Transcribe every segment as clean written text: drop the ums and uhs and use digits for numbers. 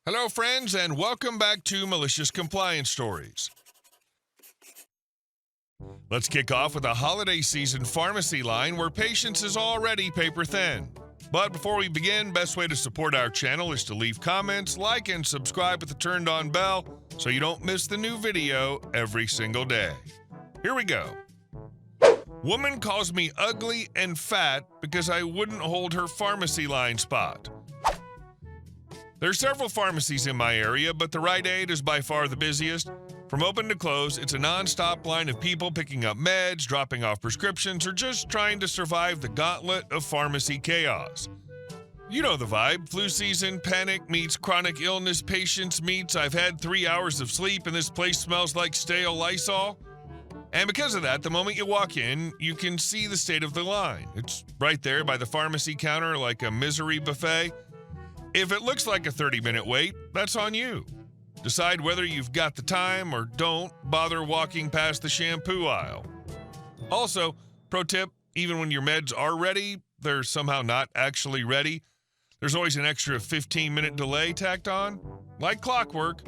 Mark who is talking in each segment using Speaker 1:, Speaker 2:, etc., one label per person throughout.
Speaker 1: Hello, friends, and welcome back to Malicious Compliance Stories. Let's kick off with a holiday season pharmacy line where patience is already paper thin. But before we begin, best way to support our channel is to leave comments, like, and subscribe with the turned on bell so you don't miss the new video every single day. Here we go. Woman calls me ugly and fat because I wouldn't hold her pharmacy line spot. There are several pharmacies in my area, but the Rite Aid is by far the busiest. From open to close, it's a non-stop line of people picking up meds, dropping off prescriptions, or just trying to survive the gauntlet of pharmacy chaos. You know the vibe. Flu season, panic meets chronic illness, patience meets I've had 3 hours of sleep and this place smells like stale Lysol. And because of that, the moment you walk in, you can see the state of the line. It's right there by the pharmacy counter like a misery buffet. If it looks like a 30-minute wait, that's on you. Decide whether you've got the time or don't bother walking past the shampoo aisle. Also, pro tip, even when your meds are ready, they're somehow not actually ready. There's always an extra 15-minute delay tacked on. Like clockwork.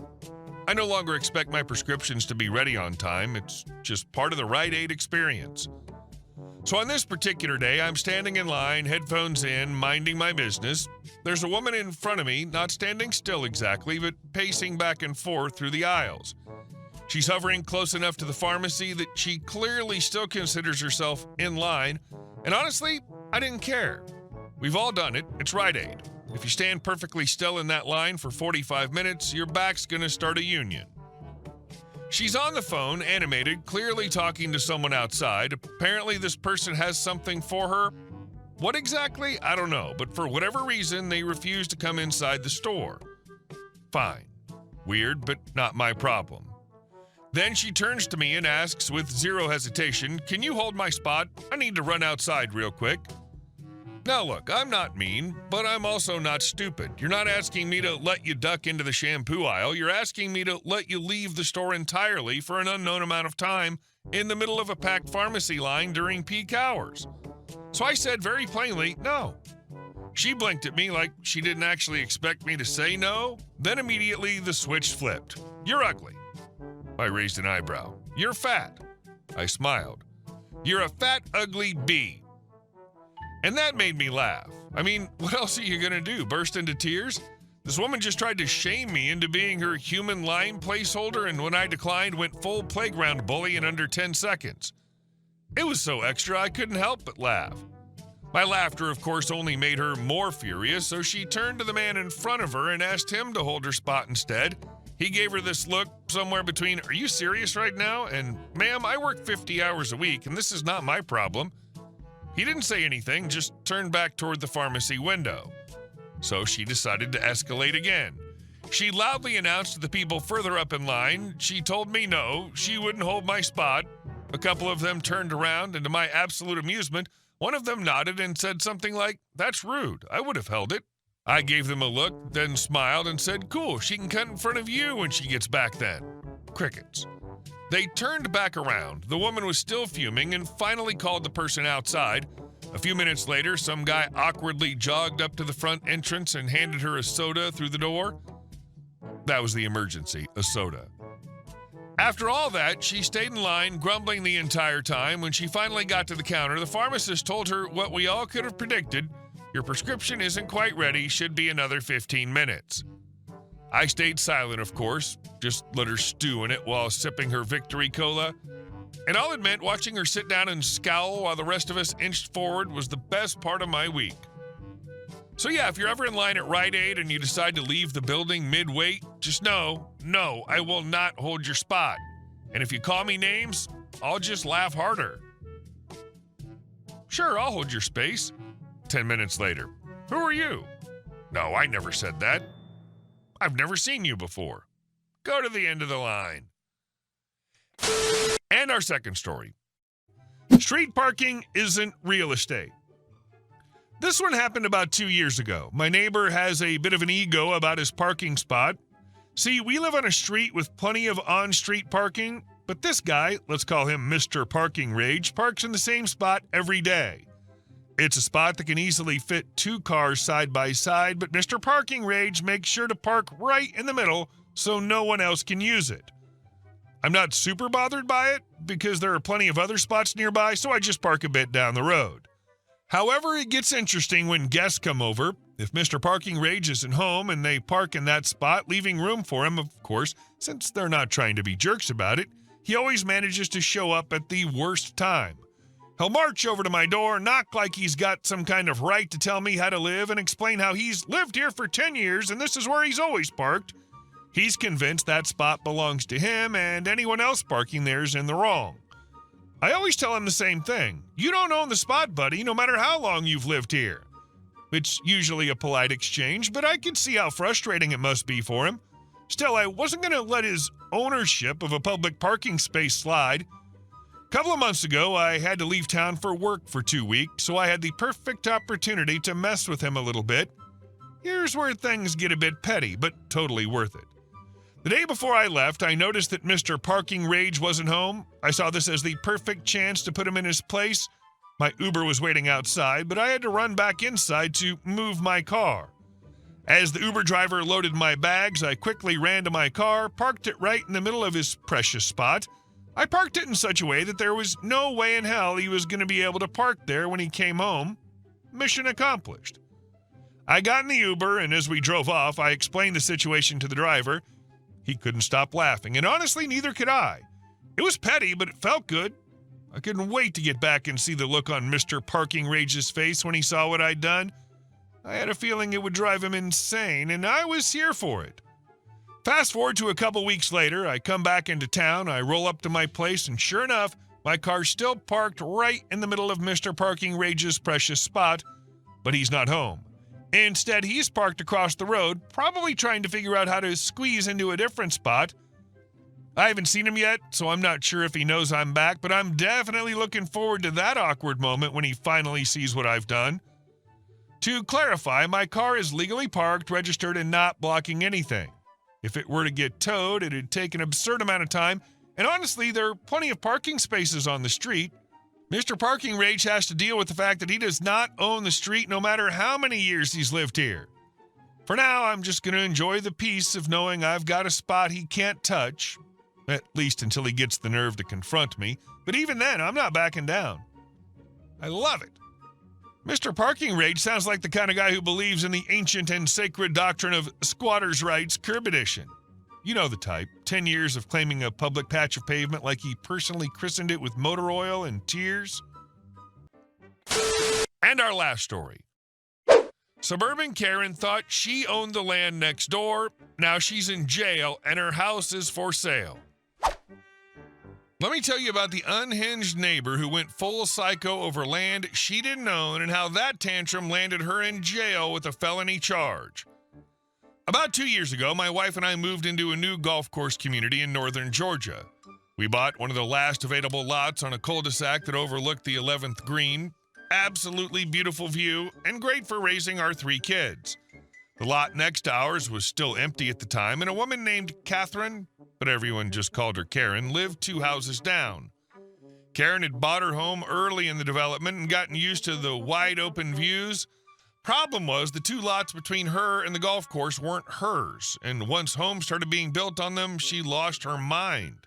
Speaker 1: I no longer expect my prescriptions to be ready on time. It's just part of the Rite Aid experience. So on this particular day, I'm standing in line, headphones in, minding my business. There's a woman in front of me, not standing still exactly, but pacing back and forth through the aisles. She's hovering close enough to the pharmacy that she clearly still considers herself in line, and honestly, I didn't care. We've all done it. It's Rite Aid. If you stand perfectly still in that line for 45 minutes, your back's gonna start a union. She's on the phone, animated, clearly talking to someone outside. Apparently this person has something for her. What exactly? I don't know, but for whatever reason, they refuse to come inside the store. Fine. Weird, but not my problem. Then she turns to me and asks with zero hesitation, "Can you hold my spot? I need to run outside real quick." Now look, I'm not mean, but I'm also not stupid. You're not asking me to let you duck into the shampoo aisle. You're asking me to let you leave the store entirely for an unknown amount of time in the middle of a packed pharmacy line during peak hours. So I said very plainly, no. She blinked at me like she didn't actually expect me to say no. Then immediately the switch flipped. "You're ugly." I raised an eyebrow. "You're fat." I smiled. "You're a fat, ugly bee." And that made me laugh. I mean, what else are you gonna do, burst into tears? This woman just tried to shame me into being her human line placeholder, and when I declined, went full playground bully in under 10 seconds. It was so extra I couldn't help but laugh. My laughter, of course, only made her more furious, so she turned to the man in front of her and asked him to hold her spot instead. He gave her this look somewhere between, "Are you serious right now?" and, "Ma'am, I work 50 hours a week, and this is not my problem." He didn't say anything, just turned back toward the pharmacy window. So she decided to escalate again. She loudly announced to the people further up in line she told me no, she wouldn't hold my spot. A couple of them turned around, and to my absolute amusement, one of them nodded and said something like, "That's rude, I would have held it." I gave them a look, then smiled and said, "Cool, she can cut in front of you when she gets back then." Crickets. They turned back around. The woman was still fuming and finally called the person outside. A few minutes later, some guy awkwardly jogged up to the front entrance and handed her a soda through the door. That was the emergency, a soda. After all that, she stayed in line, grumbling the entire time. When she finally got to the counter, the pharmacist told her what we all could have predicted: "Your prescription isn't quite ready, should be another 15 minutes. I stayed silent, of course, just let her stew in it while sipping her Victory Cola. And I'll admit, watching her sit down and scowl while the rest of us inched forward was the best part of my week. So yeah, if you're ever in line at Rite Aid and you decide to leave the building mid-wait, just know, no, I will not hold your spot. And if you call me names, I'll just laugh harder. Sure, I'll hold your space. 10 minutes later. Who are you? No, I never said that. I've never seen you before. Go to the end of the line. And our second story. Street parking isn't real estate. This one happened about 2 years ago. My neighbor has a bit of an ego about his parking spot. See, we live on a street with plenty of on-street parking, but this guy, let's call him Mr. Parking Rage, parks in the same spot every day. It's a spot that can easily fit 2 cars side by side, but Mr. Parking Rage makes sure to park right in the middle so no one else can use it. I'm not super bothered by it because there are plenty of other spots nearby, so I just park a bit down the road. However, it gets interesting when guests come over. If Mr. Parking Rage isn't home and they park in that spot, leaving room for him, of course, since they're not trying to be jerks about it, he always manages to show up at the worst time. He'll march over to my door, knock like he's got some kind of right to tell me how to live, and explain how he's lived here for 10 years and this is where he's always parked. He's convinced that spot belongs to him and anyone else parking there is in the wrong. I always tell him the same thing. You don't own the spot, buddy, no matter how long you've lived here. It's usually a polite exchange, but I can see how frustrating it must be for him. Still, I wasn't going to let his ownership of a public parking space slide. A couple of months ago, I had to leave town for work for 2 weeks, so I had the perfect opportunity to mess with him a little bit. Here's where things get a bit petty, but totally worth it. The day before I left, I noticed that Mr. Parking Rage wasn't home. I saw this as the perfect chance to put him in his place. My Uber was waiting outside, but I had to run back inside to move my car. As the Uber driver loaded my bags, I quickly ran to my car, parked it right in the middle of his precious spot. I parked it in such a way that there was no way in hell he was going to be able to park there when he came home. Mission accomplished. I got in the Uber, and as we drove off, I explained the situation to the driver. He couldn't stop laughing, and honestly, neither could I. It was petty, but it felt good. I couldn't wait to get back and see the look on Mr. Parking Rage's face when he saw what I'd done. I had a feeling it would drive him insane, and I was here for it. Fast forward to a couple weeks later, I come back into town, I roll up to my place, and sure enough, my car's still parked right in the middle of Mr. Parking Rage's precious spot, but he's not home. Instead, he's parked across the road, probably trying to figure out how to squeeze into a different spot. I haven't seen him yet, so I'm not sure if he knows I'm back, but I'm definitely looking forward to that awkward moment when he finally sees what I've done. To clarify, my car is legally parked, registered, and not blocking anything. If it were to get towed, it'd take an absurd amount of time, and honestly, there are plenty of parking spaces on the street. Mr. Parking Rage has to deal with the fact that he does not own the street no matter how many years he's lived here. For now, I'm just going to enjoy the peace of knowing I've got a spot he can't touch, at least until he gets the nerve to confront me, but even then, I'm not backing down. I love it. Mr. Parking Rage sounds like the kind of guy who believes in the ancient and sacred doctrine of squatters' rights, curb edition. You know the type. 10 years of claiming a public patch of pavement like he personally christened it with motor oil and tears. And our last story. Suburban Karen thought she owned the land next door. Now she's in jail and her house is for sale. Let me tell you about the unhinged neighbor who went full psycho over land she didn't own and how that tantrum landed her in jail with a felony charge. About 2 years ago, my wife and I moved into a new golf course community in northern Georgia. We bought one of the last available lots on a cul-de-sac that overlooked the 11th green. Absolutely beautiful view and great for raising our 3 kids. The lot next to ours was still empty at the time, and a woman named Catherine, but everyone just called her Karen, lived 2 houses down. Karen had bought her home early in the development and gotten used to the wide open views. Problem was, the 2 lots between her and the golf course weren't hers, and once homes started being built on them, she lost her mind.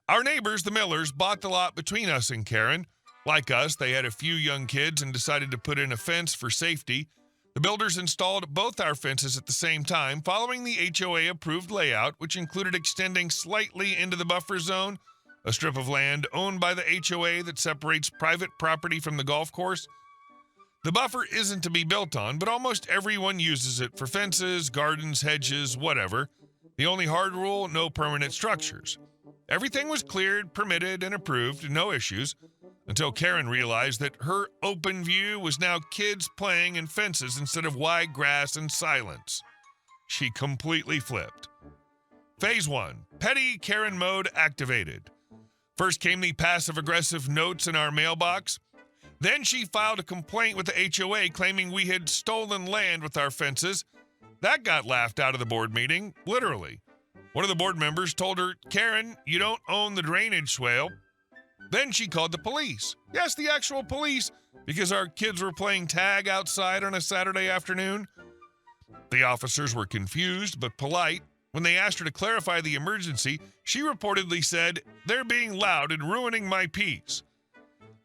Speaker 1: Our neighbors, the Millers, bought the lot between us and Karen. Like us, they had a few young kids and decided to put in a fence for safety. The builders installed both our fences at the same time, following the HOA-approved layout, which included extending slightly into the buffer zone, a strip of land owned by the HOA that separates private property from the golf course. The buffer isn't to be built on, but almost everyone uses it for fences, gardens, hedges, whatever. The only hard rule, no permanent structures. Everything was cleared, permitted, and approved, no issues, until Karen realized that her open view was now kids playing in fences instead of wide grass and silence. She completely flipped. Phase 1, petty Karen mode activated. First came the passive-aggressive notes in our mailbox. Then she filed a complaint with the HOA claiming we had stolen land with our fences. That got laughed out of the board meeting, literally. One of the board members told her, "Karen, you don't own the drainage swale." Then she called the police. Yes, the actual police, because our kids were playing tag outside on a Saturday afternoon. The officers were confused but polite. When they asked her to clarify the emergency, she reportedly said, "They're being loud and ruining my peace."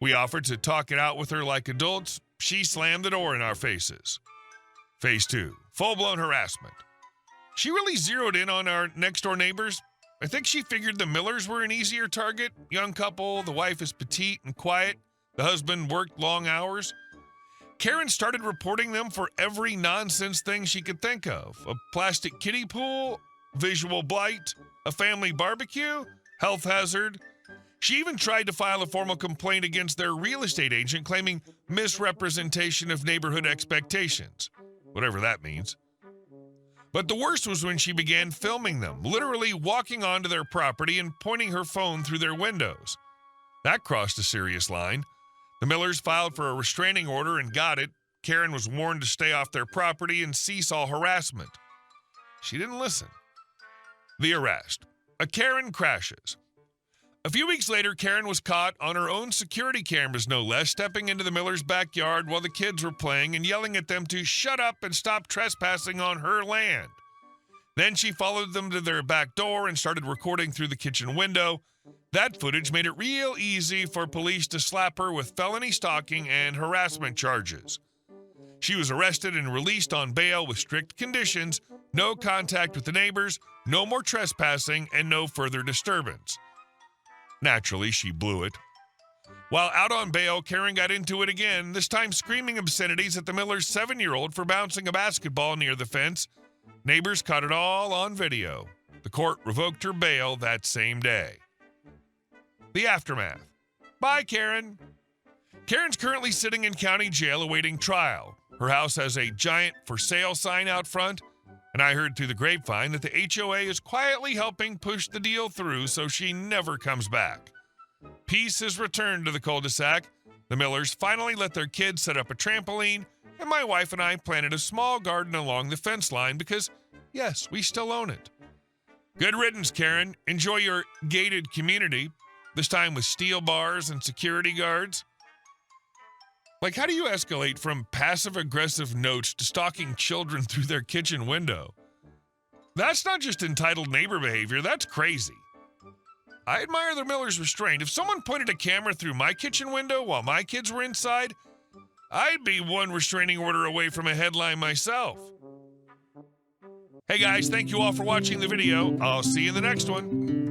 Speaker 1: We offered to talk it out with her like adults. She slammed the door in our faces. Phase 2, full-blown harassment. She really zeroed in on our next-door neighbors. I think she figured the Millers were an easier target. Young couple, the wife is petite and quiet. The husband worked long hours. Karen started reporting them for every nonsense thing she could think of. A plastic kiddie pool, visual blight, a family barbecue, health hazard. She even tried to file a formal complaint against their real estate agent, claiming misrepresentation of neighborhood expectations, whatever that means. But the worst was when she began filming them, literally walking onto their property and pointing her phone through their windows. That crossed a serious line. The Millers filed for a restraining order and got it. Karen was warned to stay off their property and cease all harassment. She didn't listen. The arrest. A Karen crashes. A few weeks later, Karen was caught on her own security cameras, no less, stepping into the Millers' backyard while the kids were playing and yelling at them to shut up and stop trespassing on her land. Then she followed them to their back door and started recording through the kitchen window. That footage made it real easy for police to slap her with felony stalking and harassment charges. She was arrested and released on bail with strict conditions: no contact with the neighbors, no more trespassing, and no further disturbance. Naturally, she blew it. While out on bail, Karen got into it again, this time screaming obscenities at the Miller's 7-year-old for bouncing a basketball near the fence. Neighbors caught it all on video. The court revoked her bail that same day. The aftermath. Bye, Karen. Karen's currently sitting in county jail awaiting trial. Her house has a giant for sale sign out front, and I heard through the grapevine that the HOA is quietly helping push the deal through so she never comes back. Peace has returned to the cul-de-sac. The Millers finally let their kids set up a trampoline, and my wife and I planted a small garden along the fence line because, yes, we still own it. Good riddance, Karen. Enjoy your gated community, this time with steel bars and security guards. Like, how do you escalate from passive-aggressive notes to stalking children through their kitchen window? That's not just entitled neighbor behavior, that's crazy. I admire the Millers' restraint. If someone pointed a camera through my kitchen window while my kids were inside, I'd be one restraining order away from a headline myself. Hey guys, thank you all for watching the video. I'll see you in the next one.